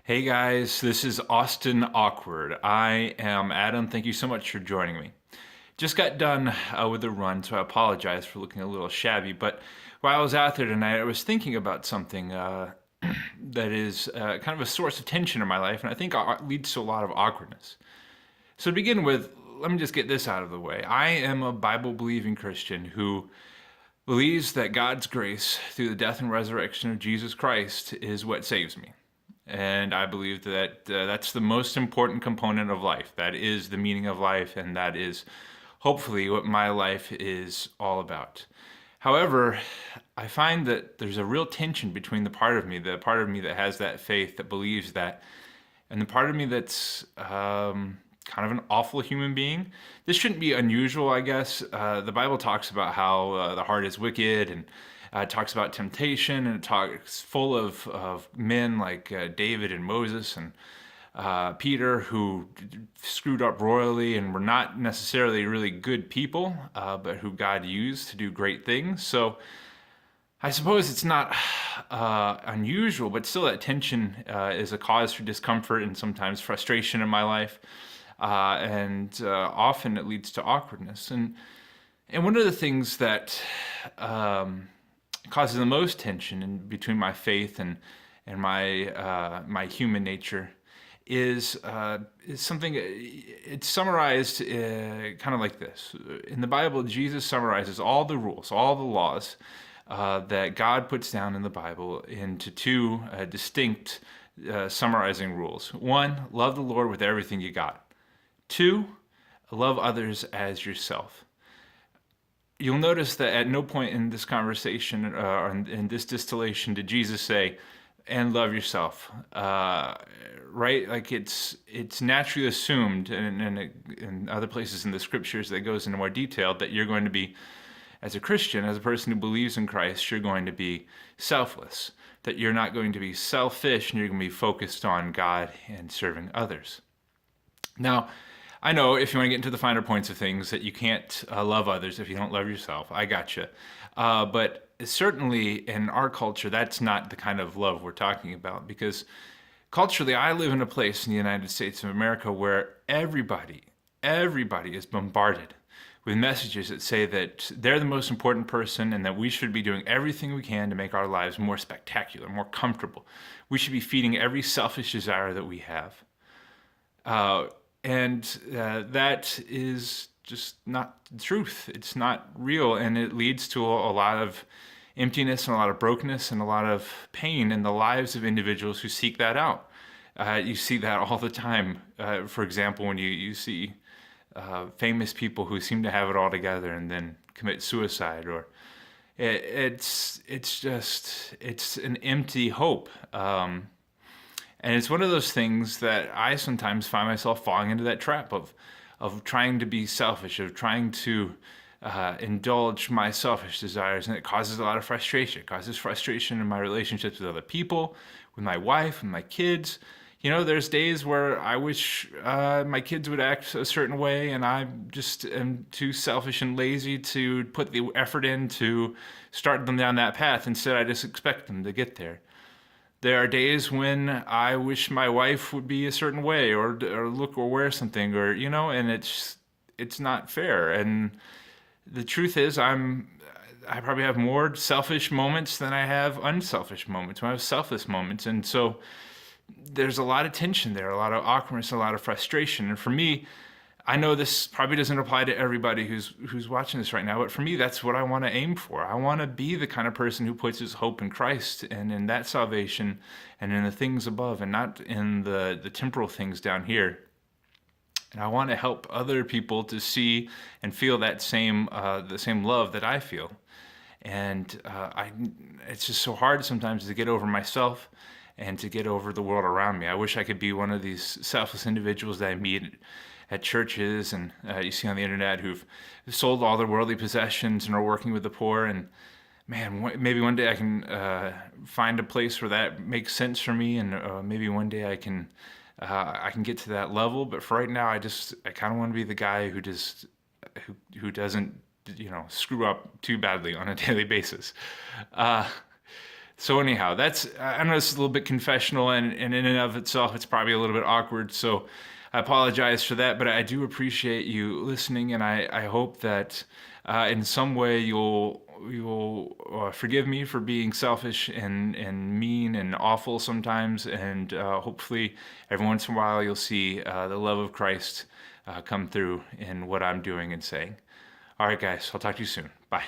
Hey guys, this is Austin Awkward. I am Adam. Thank you so much for joining me. Just got done with the run, so I apologize for looking a little shabby. But while I was out there tonight, I was thinking about something that is kind of a source of tension in my life, and I think leads to a lot of awkwardness. So to begin with, let me just get this out of the way. I am a Bible believing Christian who believes that God's grace through the death and resurrection of Jesus Christ is what saves me. And I believe that that's the most important component of life. That is the meaning of life, and that is hopefully what my life is all about. However, I find that there's a real tension between the part of me that has that faith, that believes that, and the part of me that's kind of an awful human being. This shouldn't be unusual, I guess. The Bible talks about how the heart is wicked, and it talks about temptation, and it talks full of men like David and Moses and Peter who screwed up royally and were not necessarily really good people, but who God used to do great things. So I suppose it's not unusual, but still that tension is a cause for discomfort and sometimes frustration in my life. And often it leads to awkwardness. And one of the things that causes the most tension between my faith and my human nature is something. It's summarized kind of like this. In the Bible, Jesus summarizes all the rules, all the laws that God puts down in the Bible into two distinct summarizing rules. One, love the Lord with everything you got. Two, love others as yourself. You'll notice that at no point in this conversation or in this distillation did Jesus say, "and love yourself," right? Like it's naturally assumed, and in other places in the scriptures that goes into more detail, that you're going to be, as a Christian, as a person who believes in Christ, you're going to be selfless. That you're not going to be selfish, and you're going to be focused on God and serving others. Now, I know if you want to get into the finer points of things that you can't love others if you don't love yourself. I gotcha. But certainly in our culture, that's not the kind of love we're talking about, because culturally, I live in a place in the United States of America where everybody is bombarded with messages that say that they're the most important person and that we should be doing everything we can to make our lives more spectacular, more comfortable. We should be feeding every selfish desire that we have. And that is just not the truth. It's not real, and it leads to a lot of emptiness and a lot of brokenness and a lot of pain in the lives of individuals who seek that out. You see that all the time. For example, when you see famous people who seem to have it all together and then commit suicide, or it's an empty hope. And it's one of those things that I sometimes find myself falling into that trap of trying to be selfish, of trying to indulge my selfish desires, and it causes a lot of frustration. It causes frustration in my relationships with other people, with my wife, and my kids. You know, there's days where I wish my kids would act a certain way, and I just am too selfish and lazy to put the effort in to start them down that path. Instead, I just expect them to get there. There are days when I wish my wife would be a certain way, or look or wear something, or and it's not fair. And the truth is, I probably have more selfish moments than I have unselfish moments. I have selfless moments, and so there's a lot of tension there, a lot of awkwardness, a lot of frustration. And for me, I know this probably doesn't apply to everybody who's watching this right now, but for me, that's what I want to aim for. I want to be the kind of person who puts his hope in Christ and in that salvation and in the things above, and not in the temporal things down here. And I want to help other people to see and feel that the same love that I feel. And it's just so hard sometimes to get over myself and to get over the world around me. I wish I could be one of these selfless individuals that I meet at churches and you see on the internet who've sold all their worldly possessions and are working with the poor. And man, maybe one day I can find a place where that makes sense for me, and maybe one day I can get to that level. But for right now, I kind of want to be the guy who doesn't screw up too badly on a daily basis. So anyhow, I know it's a little bit confessional, and in and of itself, it's probably a little bit awkward. So I apologize for that, but I do appreciate you listening, and I hope that in some way you'll forgive me for being selfish and mean and awful sometimes, and hopefully every once in a while you'll see the love of Christ come through in what I'm doing and saying. All right, guys, I'll talk to you soon. Bye.